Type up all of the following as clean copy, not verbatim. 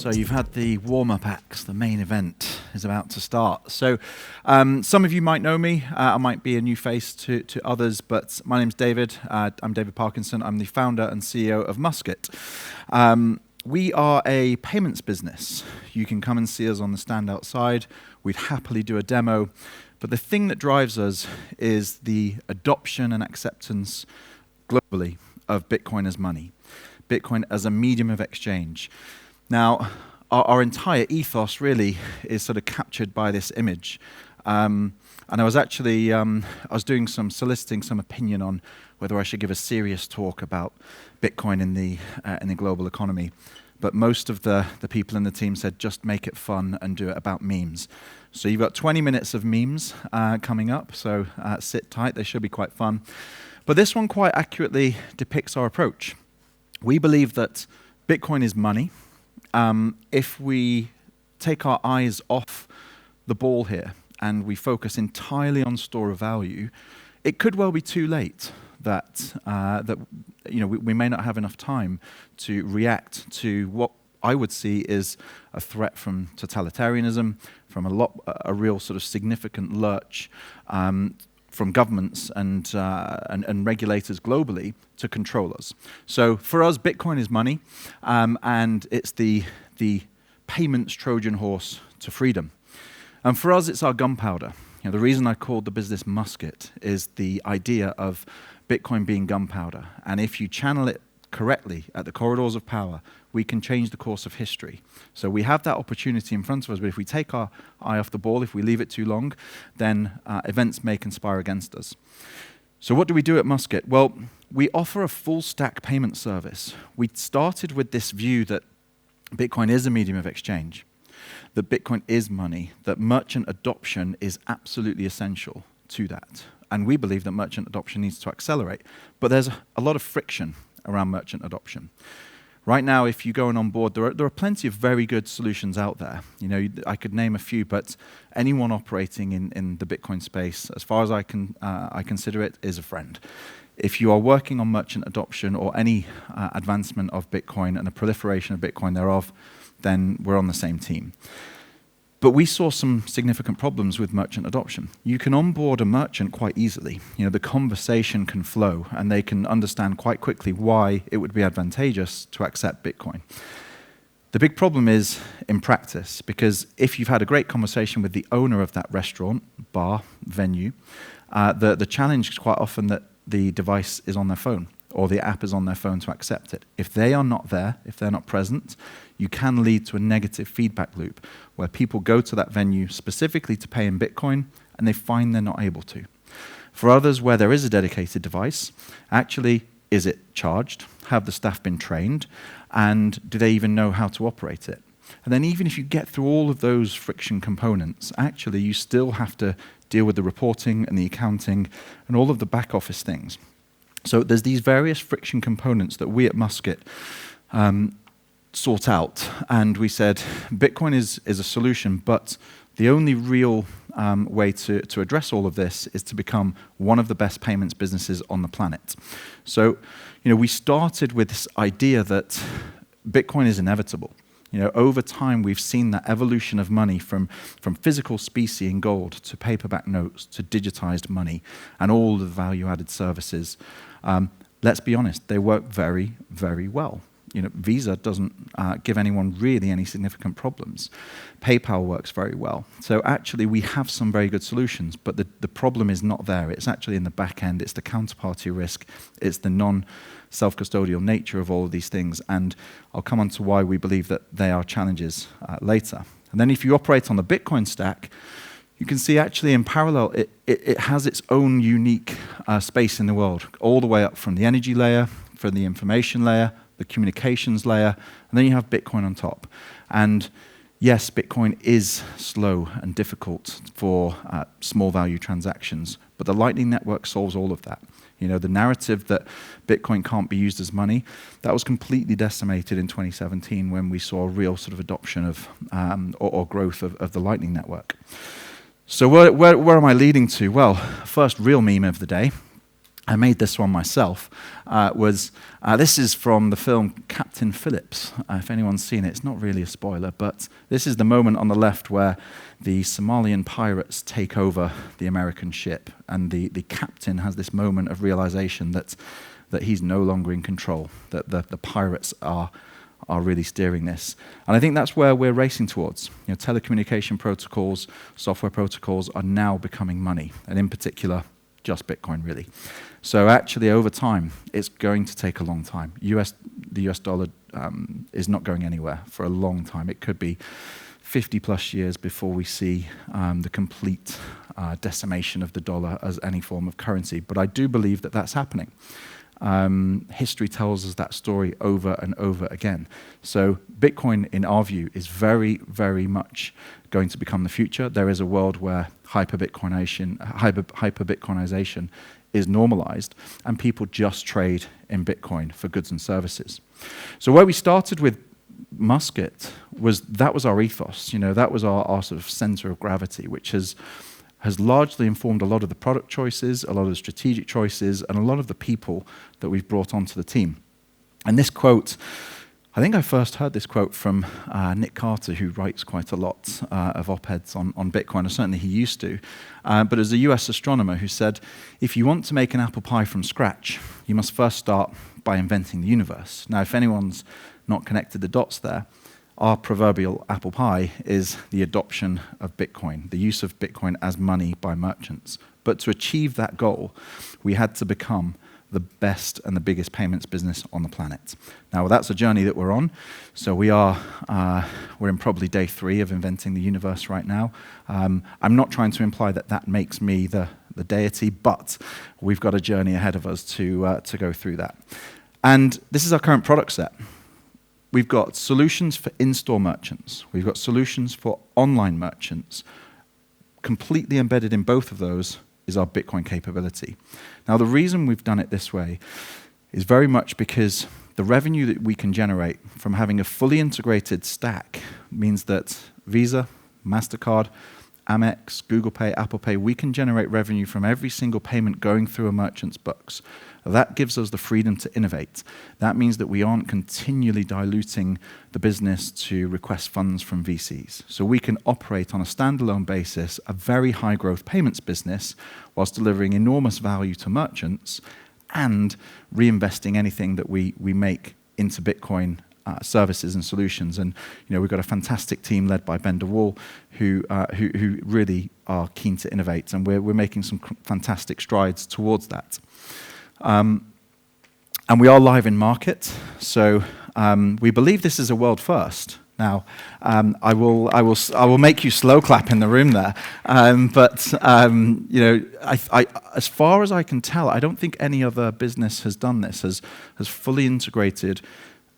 So you've had the warm-up acts, the main event is about to start. So some of you might know me, I might be a new face to others, but my name's David, I'm David Parkinson, I'm the founder and CEO of Musket. We are a payments business. You can come and see us on the stand outside, we'd happily do a demo, but the thing that drives us is the adoption and acceptance globally of Bitcoin as money, Bitcoin as a medium of exchange. Now, our entire ethos really is sort of captured by this image. And I was actually, I was doing some soliciting some opinion on whether I should give a serious talk about Bitcoin in the global economy. But most of the people in the team said, just make it fun and do it about memes. So you've got 20 minutes of memes coming up, so sit tight, they should be quite fun. But this one quite accurately depicts our approach. We believe that Bitcoin is money. If we take our eyes off the ball here and we focus entirely on store of value, it could well be too late that we may not have enough time to react to what I would see is a threat from totalitarianism, from a real sort of significant lurch from governments and regulators globally to control us. So for us, Bitcoin is money, and it's the payments Trojan horse to freedom. And for us, it's our gunpowder. The reason I called the business Musket is the idea of Bitcoin being gunpowder. And if you channel it correctly at the corridors of power, we can change the course of history. So we have that opportunity in front of us, but if we take our eye off the ball, if we leave it too long, then events may conspire against us. So what do we do at Musket? Well, we offer a full stack payment service. We started with this view that Bitcoin is a medium of exchange, that Bitcoin is money, that merchant adoption is absolutely essential to that. And we believe that merchant adoption needs to accelerate, but there's a lot of friction around merchant adoption. Right now, if you go and on board, there are plenty of very good solutions out there. I could name a few, but anyone operating in the Bitcoin space, as far as I consider it, is a friend. If you are working on merchant adoption or any advancement of Bitcoin and a proliferation of Bitcoin thereof, then we're on the same team. But we saw some significant problems with merchant adoption. You can onboard a merchant quite easily. The conversation can flow, and they can understand quite quickly why it would be advantageous to accept Bitcoin. The big problem is in practice, because if you've had a great conversation with the owner of that restaurant, bar, venue, the challenge is quite often that the device is on their phone, or the app is on their phone to accept it. If they are not there, if they're not present, you can lead to a negative feedback loop where people go to that venue specifically to pay in Bitcoin and they find they're not able to. For others, where there is a dedicated device, actually, is it charged? Have the staff been trained? And do they even know how to operate it? And then even if you get through all of those friction components, actually you still have to deal with the reporting and the accounting and all of the back office things. So there's these various friction components that we at Musket sort out, and we said Bitcoin is a solution, but the only real way to address all of this is to become one of the best payments businesses on the planet. So, we started with this idea that Bitcoin is inevitable. Over time, we've seen that evolution of money from physical specie in gold to paperback notes to digitized money and all the value-added services. Let's be honest, they work very, very well. Visa doesn't give anyone really any significant problems. PayPal works very well. So actually, we have some very good solutions, but the problem is not there. It's actually in the back end. It's the counterparty risk. It's the non-self-custodial nature of all of these things. And I'll come on to why we believe that they are challenges later. And then if you operate on the Bitcoin stack, you can see actually in parallel, it has its own unique space in the world, all the way up from the energy layer, from the information layer, the communications layer, and then you have Bitcoin on top. And yes, Bitcoin is slow and difficult for small value transactions, but the Lightning Network solves all of that. The narrative that Bitcoin can't be used as money, that was completely decimated in 2017 when we saw a real sort of adoption of or growth of the Lightning Network. So where am I leading to? Well, first real meme of the day. I made this one myself, this is from the film Captain Phillips. If anyone's seen it, it's not really a spoiler, but this is the moment on the left where the Somalian pirates take over the American ship, and the captain has this moment of realization that he's no longer in control, that the pirates are really steering this. And I think that's where we're racing towards. Telecommunication protocols, software protocols are now becoming money, and in particular, just Bitcoin, really. So actually, over time, it's going to take a long time. The US dollar is not going anywhere for a long time. It could be 50 plus years before we see the complete decimation of the dollar as any form of currency. But I do believe that that's happening. History tells us that story over and over again. So Bitcoin, in our view, is very, very much going to become the future. There is a world where hyper-Bitcoinization is normalized, and people just trade in Bitcoin for goods and services. So where we started with Musket was our ethos. That was our sort of center of gravity, which has largely informed a lot of the product choices, a lot of the strategic choices, and a lot of the people that we've brought onto the team. And this quote, I think I first heard this quote from Nick Carter, who writes quite a lot of op-eds on Bitcoin, or certainly he used to. But as a US astronomer who said, if you want to make an apple pie from scratch, you must first start by inventing the universe. Now, if anyone's not connected the dots there, our proverbial apple pie is the adoption of Bitcoin, the use of Bitcoin as money by merchants. But to achieve that goal, we had to become the best and the biggest payments business on the planet. Now, that's a journey that we're on. So we're in probably day 3 of inventing the universe right now. I'm not trying to imply that makes me the deity, but we've got a journey ahead of us to go through that. And this is our current product set. We've got solutions for in-store merchants. We've got solutions for online merchants. Completely embedded in both of those is our Bitcoin capability. Now, the reason we've done it this way is very much because the revenue that we can generate from having a fully integrated stack means that Visa, MasterCard, Amex, Google Pay, Apple Pay, we can generate revenue from every single payment going through a merchant's books. That gives us the freedom to innovate. That means that we aren't continually diluting the business to request funds from VCs. So we can operate on a standalone basis, a very high growth payments business, whilst delivering enormous value to merchants and reinvesting anything that we make into Bitcoin services and solutions. And we've got a fantastic team led by Ben DeWall who really are keen to innovate, and we're making some fantastic strides towards that. And we are live in market, so we believe this is a world first. Now, I will make you slow clap in the room there, but as far as I can tell, I don't think any other business has done this, has fully integrated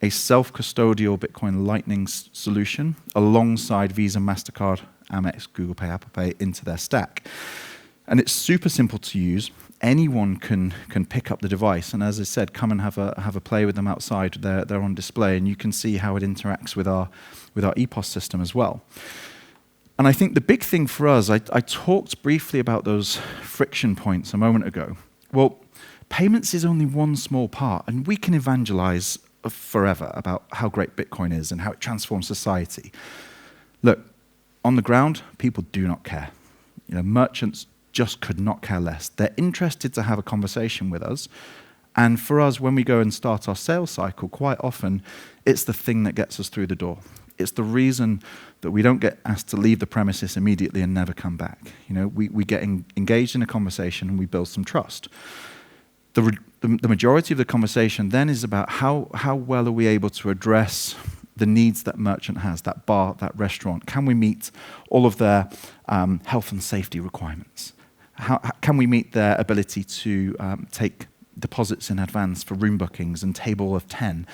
a self-custodial Bitcoin Lightning solution alongside Visa, MasterCard, Amex, Google Pay, Apple Pay into their stack. And it's super simple to use. Anyone can pick up the device, and as I said, come and have a play with them outside. They're on display, and you can see how it interacts with our EPOS system as well. And I think the big thing for us, I talked briefly about those friction points a moment ago. Well, payments is only one small part, and we can evangelize forever about how great Bitcoin is and how it transforms society. Look, on the ground, people do not care. Merchants just could not care less. They're interested to have a conversation with us. And for us, when we go and start our sales cycle, quite often, it's the thing that gets us through the door. It's the reason that we don't get asked to leave the premises immediately and never come back. We get engaged in a conversation and we build some trust. The majority of the conversation then is about how well are we able to address the needs that merchant has, that bar, that restaurant. Can we meet all of their health and safety requirements? How can we meet their ability to take deposits in advance for room bookings and table of 10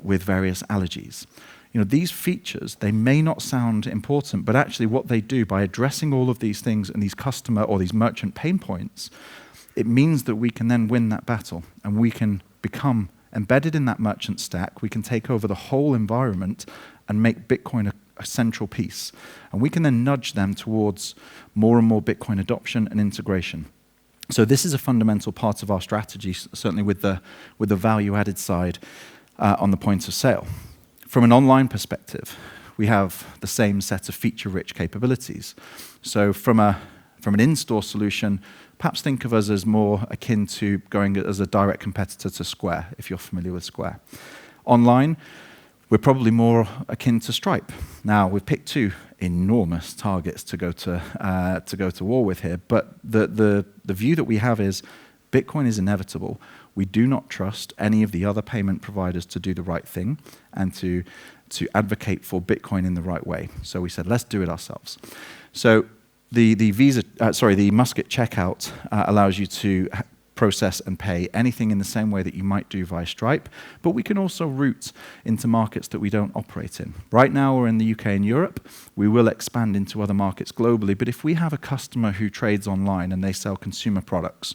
with various allergies? These features, they may not sound important, but actually what they do by addressing all of these things and these customer or these merchant pain points, it means that we can then win that battle and we can become embedded in that merchant stack. We can take over the whole environment and make Bitcoin a central piece. And we can then nudge them towards more and more Bitcoin adoption and integration. So this is a fundamental part of our strategy, certainly with the value-added side on the point of sale. From an online perspective, we have the same set of feature-rich capabilities. So from an in-store solution, perhaps think of us as more akin to going as a direct competitor to Square, if you're familiar with Square. Online, we're probably more akin to Stripe. Now, we've picked two enormous targets to go to war with here, but the view that we have is Bitcoin is inevitable. We do not trust any of the other payment providers to do the right thing and to advocate for Bitcoin in the right way. So we said, let's do it ourselves. So the Musket checkout allows you to process and pay anything in the same way that you might do via Stripe, but we can also route into markets that we don't operate in. Right now we're in the UK and Europe. We will expand into other markets globally, but if we have a customer who trades online and they sell consumer products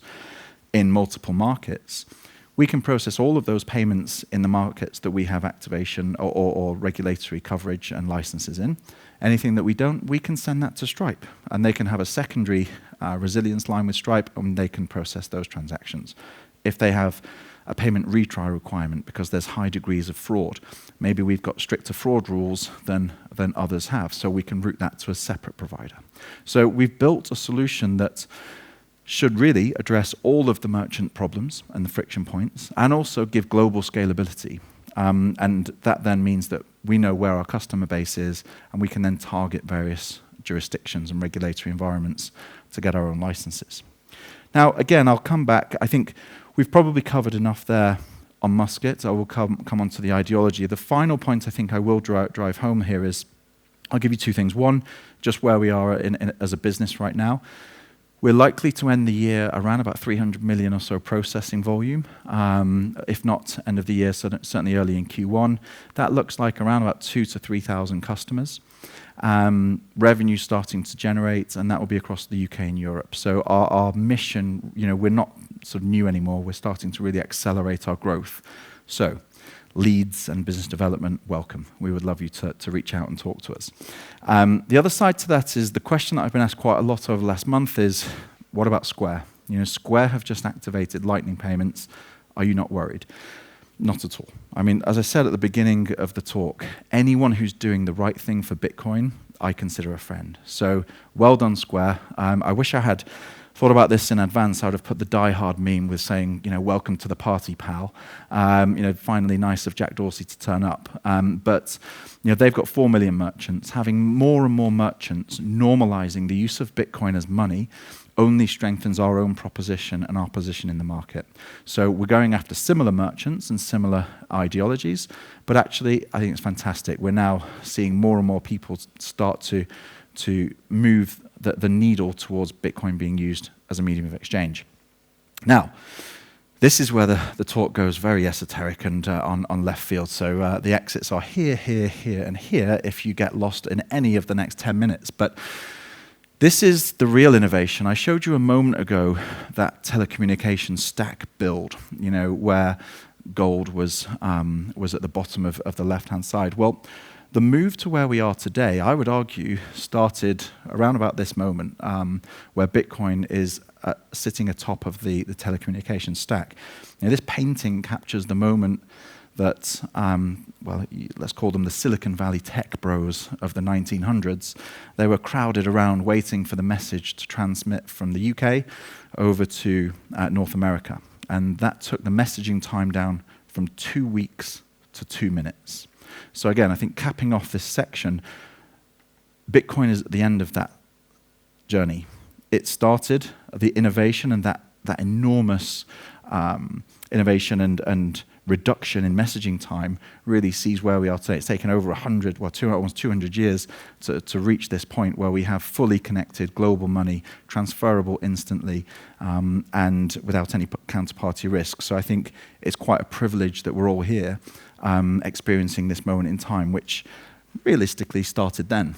in multiple markets, we can process all of those payments in the markets that we have activation or regulatory coverage and licenses in. Anything that we don't, we can send that to Stripe, and they can have a secondary resilience line with Stripe, and they can process those transactions. If they have a payment retry requirement because there's high degrees of fraud, maybe we've got stricter fraud rules than others have, so we can route that to a separate provider. So we've built a solution that should really address all of the merchant problems and the friction points, and also give global scalability. And that then means that we know where our customer base is, and we can then target various jurisdictions and regulatory environments to get our own licenses. Now, again, I'll come back. I think we've probably covered enough there on Musket. I will come on to the ideology. The final point I think I will drive home here is, I'll give you two things. One, just where we are as a business right now. We're likely to end the year around about 300 million or so processing volume, if not end of the year, certainly early in Q1. That looks like around about 2,000 to 3,000 customers. Revenue starting to generate, and that will be across the UK and Europe. So our mission, we're not sort of new anymore. We're starting to really accelerate our growth. So leads and business development, welcome. We would love you to reach out and talk to us. The other side to that is the question that I've been asked quite a lot over the last month is, what about Square? Square have just activated Lightning payments. Are you not worried? Not at all. I mean, as I said at the beginning of the talk, anyone who's doing the right thing for Bitcoin, I consider a friend. So well done, Square. I wish I had thought about this in advance. I would have put the Die Hard meme with saying, welcome to the party, pal. Finally nice of Jack Dorsey to turn up. But they've got 4 million merchants. Having more and more merchants normalizing the use of Bitcoin as money only strengthens our own proposition and our position in the market. So we're going after similar merchants and similar ideologies, but actually I think it's fantastic. We're now seeing more and more people start to move the needle towards Bitcoin being used as a medium of exchange. Now, this is where the talk goes very esoteric and on left field. So the exits are here, here, here, and here if you get lost in any of the next 10 minutes. But this is the real innovation. I showed you a moment ago that telecommunications stack build, where gold was at the bottom of the left-hand side. Well, the move to where we are today, I would argue, started around about this moment, where Bitcoin is sitting atop of the telecommunications stack. This painting captures the moment that, let's call them the Silicon Valley tech bros of the 1900s. They were crowded around waiting for the message to transmit from the UK over to North America. And that took the messaging time down from 2 weeks to 2 minutes. So again, I think capping off this section, Bitcoin is at the end of that journey. It started the innovation, and that enormous innovation and reduction in messaging time really sees where we are today. It's taken over almost 200 years to reach this point where we have fully connected global money, transferable instantly, and without any counterparty risk. So I think it's quite a privilege that we're all here experiencing this moment in time, which realistically started then.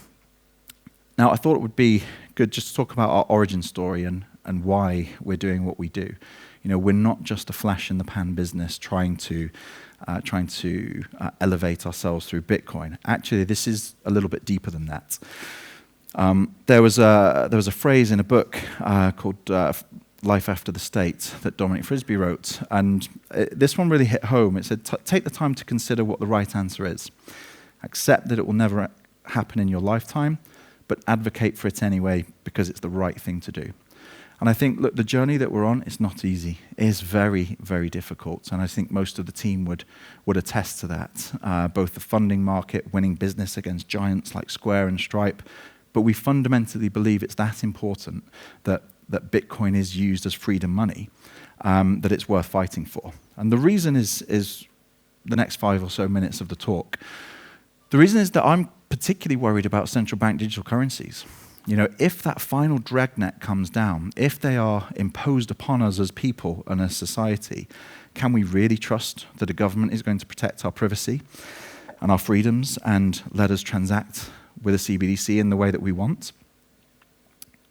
Now, I thought it would be good just to talk about our origin story and why we're doing what we do. We're not just a flash in the pan business trying to elevate ourselves through Bitcoin. Actually, this is a little bit deeper than that. There was a phrase in a book called Life After the State that Dominic Frisby wrote, and this one really hit home. It said, take the time to consider what the right answer is. Accept that it will never happen in your lifetime, but advocate for it anyway because it's the right thing to do. And I think, look, the journey that we're on is not easy. It is very, very difficult, and I think most of the team would attest to that, both the funding market, winning business against giants like Square and Stripe, but we fundamentally believe it's that important that Bitcoin is used as freedom money, that it's worth fighting for. And the reason is the next 5 or so minutes of the talk. The reason is that I'm particularly worried about central bank digital currencies. You know, if that final dragnet comes down, if they are imposed upon us as people and as society, can we really trust that a government is going to protect our privacy and our freedoms and let us transact with a CBDC in the way that we want?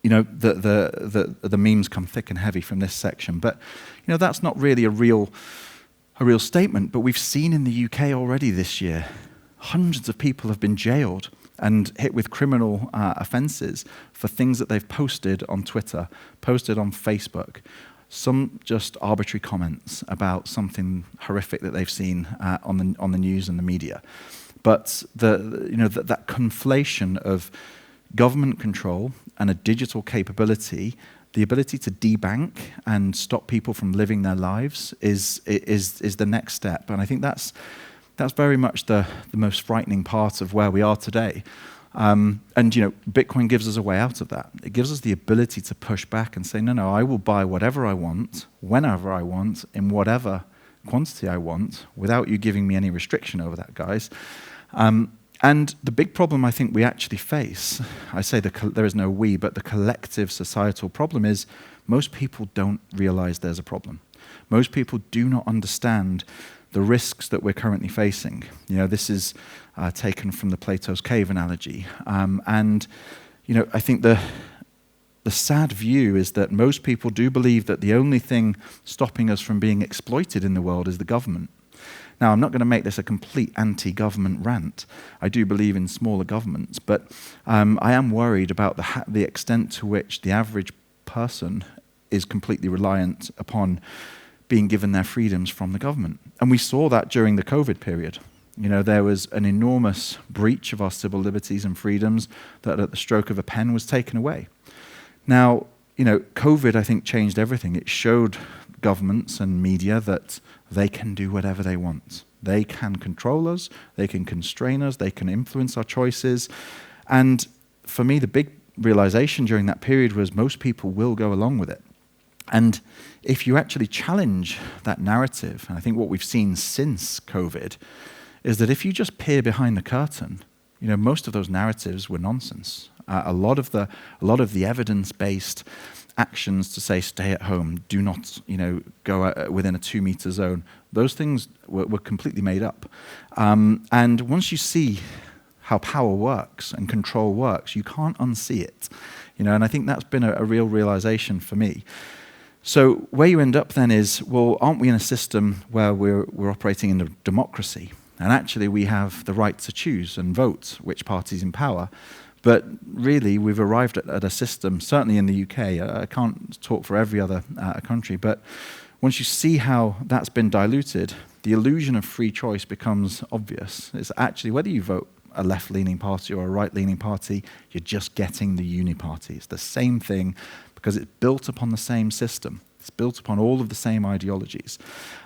You know, the memes come thick and heavy from this section, but you know that's not really a real statement. But we've seen in the UK already this year, hundreds of people have been jailed and hit with criminal offences for things that they've posted on Twitter, posted on Facebook, some just arbitrary comments about something horrific that they've seen on the news and the media. But that conflation of government control and a digital capability, the ability to debank and stop people from living their lives is the next step. And I think that's very much the most frightening part of where we are today. And you know, Bitcoin gives us a way out of that. It gives us the ability to push back and say, no, I will buy whatever I want, whenever I want, in whatever quantity I want, without you giving me any restriction over that, guys. And the big problem I think we actually face, I say there is no we, but the collective societal problem is most people don't realize there's a problem. Most people do not understand the risks that we're currently facing. You know, this is taken from the Plato's cave analogy. And, you know, I think the sad view is that most people do believe that the only thing stopping us from being exploited in the world is the government. Now, I'm not going to make this a complete anti-government rant. I do believe in smaller governments, but I am worried about the extent to which the average person is completely reliant upon being given their freedoms from the government. And we saw that during the COVID period. You know, there was an enormous breach of our civil liberties and freedoms that at the stroke of a pen was taken away. Now, you know, COVID, I think, changed everything. It showed governments and media that they can do whatever they want. They can control us, they can constrain us, they can influence our choices. And for me, the big realization during that period was most people will go along with it. And if you actually challenge that narrative, and I think what we've seen since COVID, is that if you just peer behind the curtain, you know, most of those narratives were nonsense. A lot of the evidence-based actions to say stay at home, do not, you know, go within a 2-meter zone, those things were completely made up. And once you see how power works and control works, you can't unsee it. You know, and I think that's been a real realization for me. So where you end up then is, well, aren't we in a system where we're operating in a democracy? And actually we have the right to choose and vote which party's in power. But really, we've arrived at a system, certainly in the UK, I can't talk for every other country, but once you see how that's been diluted, the illusion of free choice becomes obvious. It's actually, whether you vote a left-leaning party or a right-leaning party, you're just getting the uniparty. It's the same thing because it's built upon the same system. It's built upon all of the same ideologies.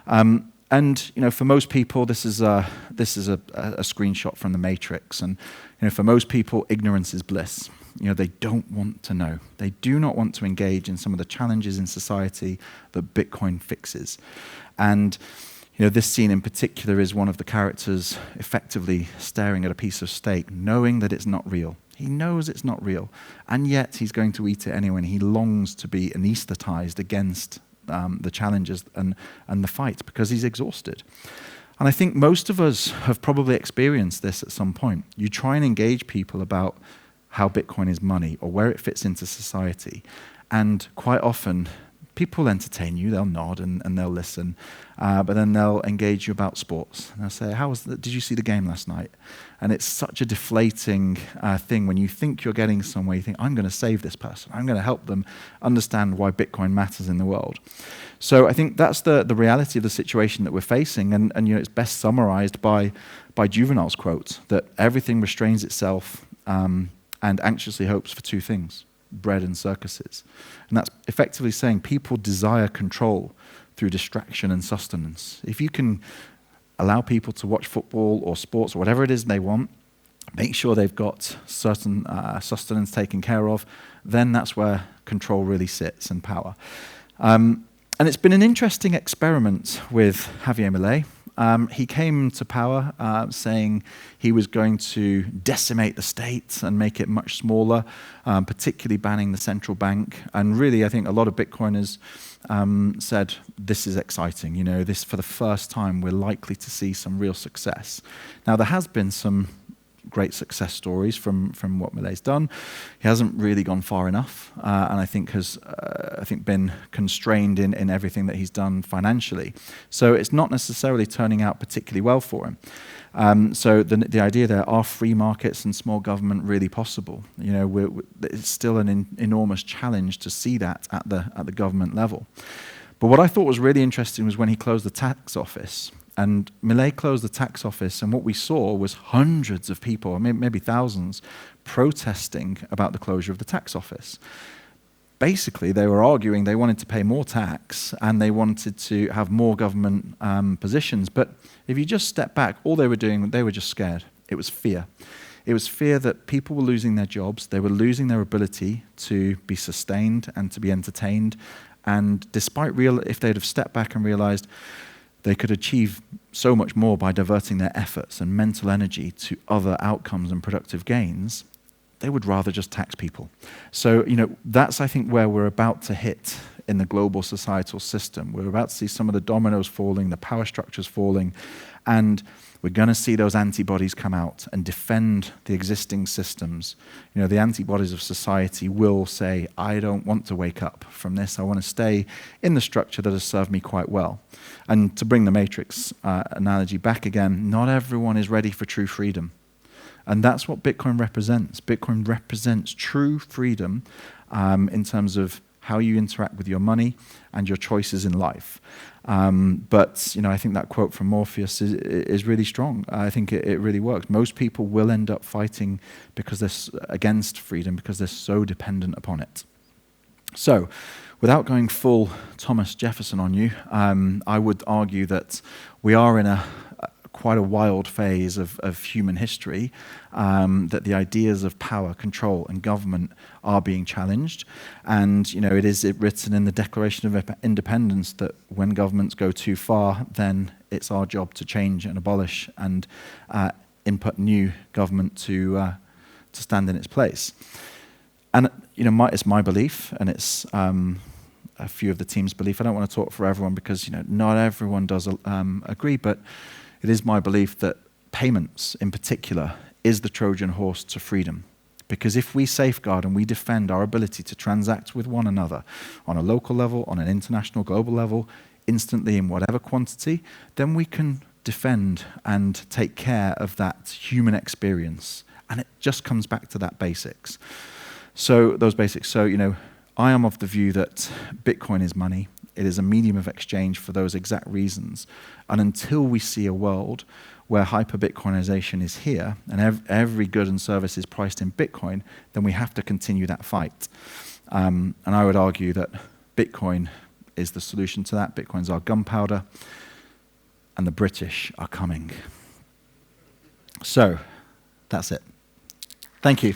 And you know, for most people, this is a screenshot from the Matrix. And you know, for most people, ignorance is bliss. You know, they don't want to know. They do not want to engage in some of the challenges in society that Bitcoin fixes. And you know, this scene in particular is one of the characters effectively staring at a piece of steak, knowing that it's not real. He knows it's not real, and yet he's going to eat it anyway. And he longs to be anesthetized against the challenges and the fight because he's exhausted. And I think most of us have probably experienced this at some point. You try and engage people about how Bitcoin is money or where it fits into society, and quite often People will entertain you, they'll nod and they'll listen, but then they'll engage you about sports. And they'll say, did you see the game last night? And it's such a deflating thing when you think you're getting somewhere, you think, I'm going to save this person, I'm going to help them understand why Bitcoin matters in the world. So I think that's the reality of the situation that we're facing, and it's best summarized by Juvenal's quote, that everything restrains itself and anxiously hopes for two things: bread and circuses. And that's effectively saying people desire control through distraction and sustenance. If you can allow people to watch football or sports or whatever it is they want, make sure they've got certain sustenance taken care of, then that's where control really sits and power. And it's been an interesting experiment with Javier Milei. He came to power saying he was going to decimate the state and make it much smaller, particularly banning the central bank. And really, I think a lot of Bitcoiners said, this is exciting. This, for the first time, we're likely to see some real success. Now, there has been some great success stories from what Milei's done. He hasn't really gone far enough, and I think has been constrained in everything that he's done financially. So it's not necessarily turning out particularly well for him. So the idea there, are free markets and small government really possible? It's still an enormous challenge to see that at the government level. But what I thought was really interesting was when he closed the tax office. And Milei closed the tax office, and what we saw was hundreds of people, maybe thousands, protesting about the closure of the tax office. Basically, they were arguing they wanted to pay more tax and they wanted to have more government positions. But if you just step back, all they were doing, they were just scared. It was fear. It was fear that people were losing their jobs, they were losing their ability to be sustained and to be entertained. And despite if they'd have stepped back and realized they could achieve so much more by diverting their efforts and mental energy to other outcomes and productive gains, they would rather just tax people. So, that's, I think, where we're about to hit in the global societal system. We're about to see some of the dominoes falling, the power structures falling, and we're going to see those antibodies come out and defend the existing systems. The antibodies of society will say, I don't want to wake up from this. I want to stay in the structure that has served me quite well. And to bring the Matrix analogy back again, not everyone is ready for true freedom. And that's what Bitcoin represents. Bitcoin represents true freedom in terms of how you interact with your money and your choices in life. But I think that quote from Morpheus is really strong. I think it really works. Most people will end up fighting against freedom because they're so dependent upon it. So, without going full Thomas Jefferson on you, I would argue that we are in quite a wild phase of human history, that the ideas of power, control, and government are being challenged. And it is written in the Declaration of Independence that when governments go too far, then it's our job to change and abolish and input new government to stand in its place. And it's my belief, and it's a few of the team's belief. I don't want to talk for everyone because not everyone does agree, but it is my belief that payments, in particular, is the Trojan horse to freedom. Because if we safeguard and we defend our ability to transact with one another on a local level, on an international, global level, instantly in whatever quantity, then we can defend and take care of that human experience. And it just comes back to that basics. So those basics. So, I am of the view that Bitcoin is money. It is a medium of exchange for those exact reasons. And until we see a world where hyper-Bitcoinization is here and every good and service is priced in Bitcoin, then we have to continue that fight. And I would argue that Bitcoin is the solution to that. Bitcoin's our gunpowder, and the British are coming. So, that's it. Thank you.